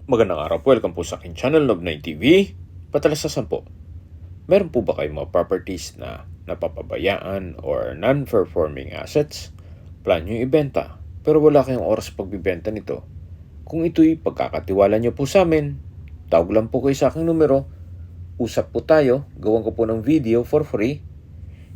Magandang araw po, welcome po sa aking channel, Love9 TV. Patalasasan po, meron po ba kayong mga properties na napapabayaan or non-performing assets? Plan nyo ibenta, pero wala kayong oras pagbibenta nito. Kung ito'y pagkakatiwala nyo po sa amin, tawag lang po kayo sa aking numero, usap po tayo, gawan ko po ng video for free.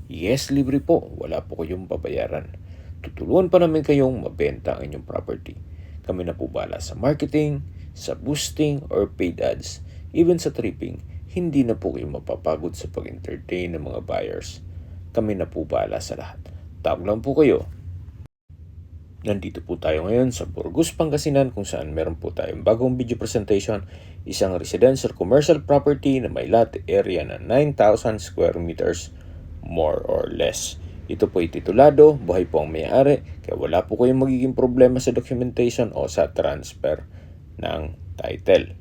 Yes, libre po, wala po kayong babayaran. Tutulungan pa namin kayong mabenta ang inyong property. Kami na po bahala sa marketing, sa boosting or paid ads, even sa tripping. Hindi na po kayo mapapagod sa pag-entertain ng mga buyers. Kami na po bahala sa lahat. Tawag lang po kayo. Nandito po tayo ngayon sa Burgos, Pangasinan kung saan meron po tayong bagong video presentation. Isang residential commercial property na may lot area na 9,000 square meters more or less. Ito po ay titulado, buhay po ang may-ari, kaya wala po kayong magiging problema sa documentation o sa transfer ng title.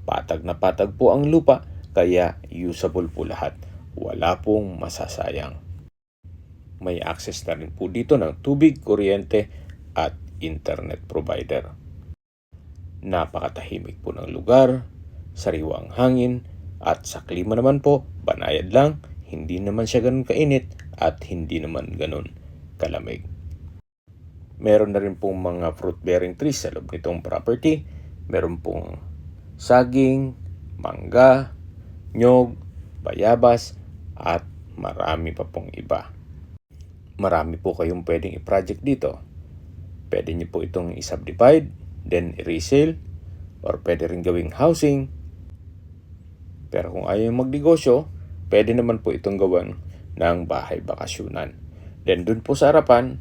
Patag na patag po ang lupa, kaya usable po lahat. Wala pong masasayang. May access na rin po dito ng tubig, kuryente at internet provider. Napakatahimik po ng lugar, sariwang hangin at sa klima naman po, banayad lang, hindi naman siya ganun kainit at hindi naman ganun kalamig. Meron na rin pong mga fruit-bearing trees sa loob nitong property. Meron pong saging, mangga, nyog, bayabas, at marami pa pong iba. Marami po kayong pwedeng i-project dito. Pwede nyo po itong i-subdivide, then i-resale, or pwede rin gawing housing. Pero kung ayaw magnegosyo, pwede naman po itong gawan ng bahay bakasyunan. Then dun po sa harapan,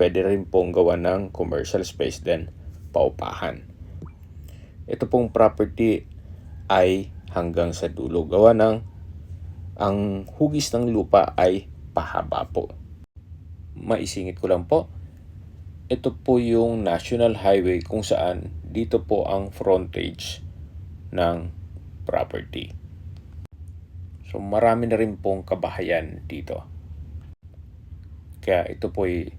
pwede rin pong gawan ng commercial space, then paupahan. Ito pong property ay hanggang sa dulo. Gawa ng ang hugis ng lupa ay pahaba po. Maisingit ko lang po. Ito po yung National Highway kung saan dito po ang frontage ng property. So marami na rin pong kabahayan dito. Kaya ito po ay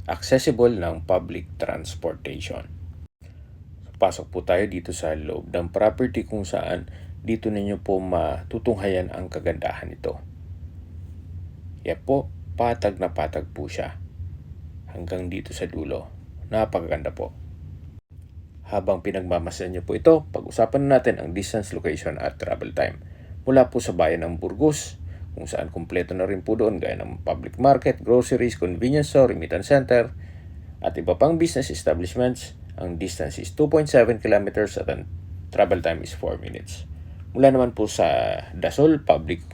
accessible ng public transportation. Pasok po tayo dito sa loob ng property kung saan dito ninyo po matutunghayan ang kagandahan nito. Yan po, patag na patag po siya. Hanggang dito sa dulo. Napakaganda po. Habang pinagmamasan nyo po ito, pag-usapan natin ang distance, location at travel time. Mula po sa bayan ng Burgos, kung saan kumpleto na rin po doon gaya ng public market, groceries, convenience store, remittance center, at iba pang business establishments. Ang distance is 2.7 kilometers at ang travel time is 4 minutes. Mula naman po sa Dasol Public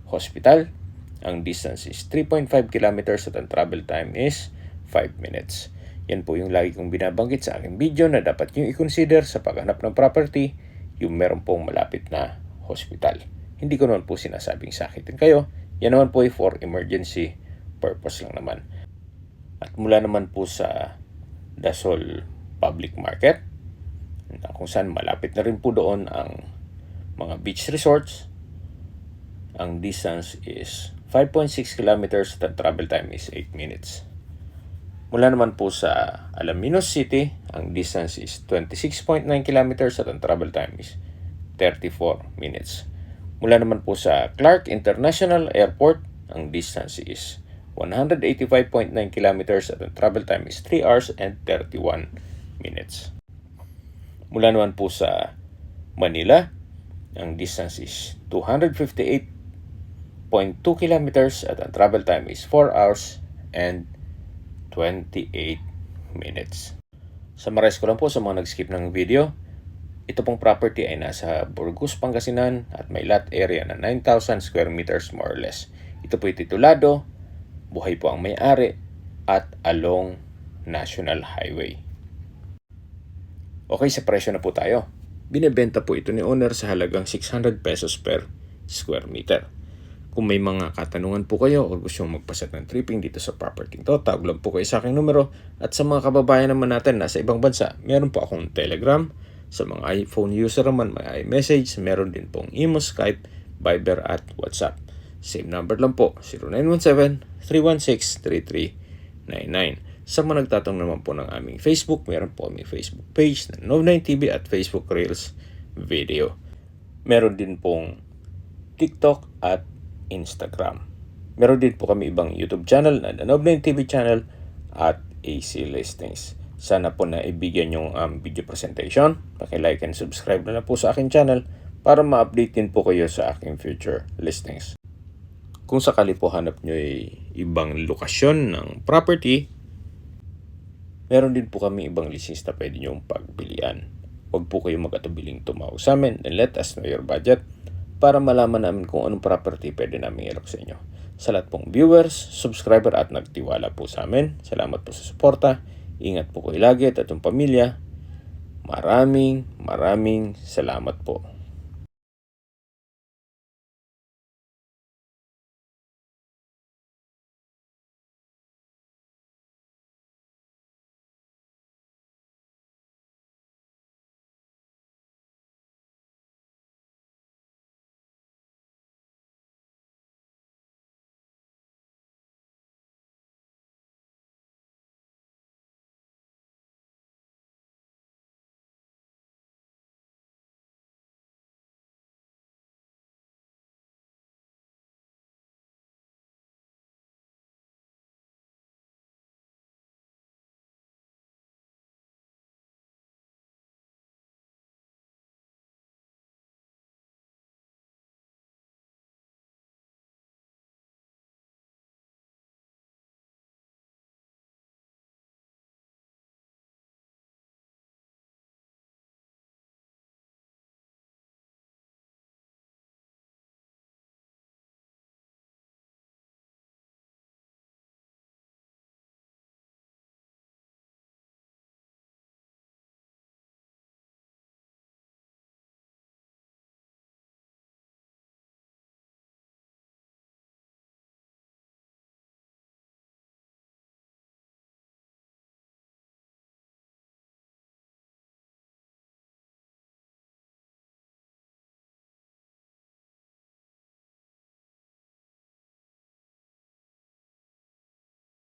Hospital, ang distance is 3.5 kilometers at ang travel time is 5 minutes. Yan po yung lagi kong binabanggit sa aking video na dapat nyo i-consider sa paghanap ng property, yung meron pong malapit na hospital. Hindi ko naman po sinasabing sakitin kayo. Yan naman po ay for emergency purpose lang naman. At mula naman po sa Dasol Public Market, kung saan malapit na rin po doon ang mga beach resorts, ang distance is 5.6 kilometers at ang travel time is 8 minutes. Mula naman po sa Alaminos City, ang distance is 26.9 kilometers at ang travel time is 34 minutes. Mula naman po sa Clark International Airport, ang distance is 185.9 kilometers at ang travel time is 3 hours and 31 minutes. Mula naman po sa Manila, ang distance is 258.2 kilometers at ang travel time is 4 hours and 28 minutes. Summarize ko lang po sa mga nag-skip ng video. Ito pong property ay nasa Burgos, Pangasinan at may lot area na 9,000 square meters more or less. Ito po ay titulado, buhay po ang may-ari at along National Highway. Okay, sa presyo na po tayo. Binebenta po ito ni owner sa halagang 600 pesos per square meter. Kung may mga katanungan po kayo o gusto magpaset ng tripping dito sa property ito, tawag lang po kayo sa aking numero. At sa mga kababayan naman natin nasa ibang bansa, meron po akong Telegram. Sa mga iPhone user naman, may iMessage. Meron din pong Imo, Skype, Viber at WhatsApp. Same number lang po, 0917-316-3399. Sa mga nagtatanong naman po ng aming Facebook, meron po aming Facebook page na Nov9TV at Facebook Reels Video. Meron din pong TikTok at Instagram. Meron din po kami ibang YouTube channel na The Nov9TV channel at AC Listings. Sana po na ibigyan yung video presentation. Paki-like and subscribe na po sa aking channel para ma-update din po kayo sa aking future listings. Kung sakali po hanap nyo ibang lokasyon ng property, meron din po kami ibang listings na pwede nyo pagbilian. Huwag po kayo mag-atubiling tumawag sa amin and let us know your budget para malaman namin kung anong property pwede namin ilok sa inyo. Sa lahat pong viewers, subscriber at nagtiwala po sa amin, salamat po sa suporta. Ingat po kayo lagi at atong pamilya. Maraming salamat po.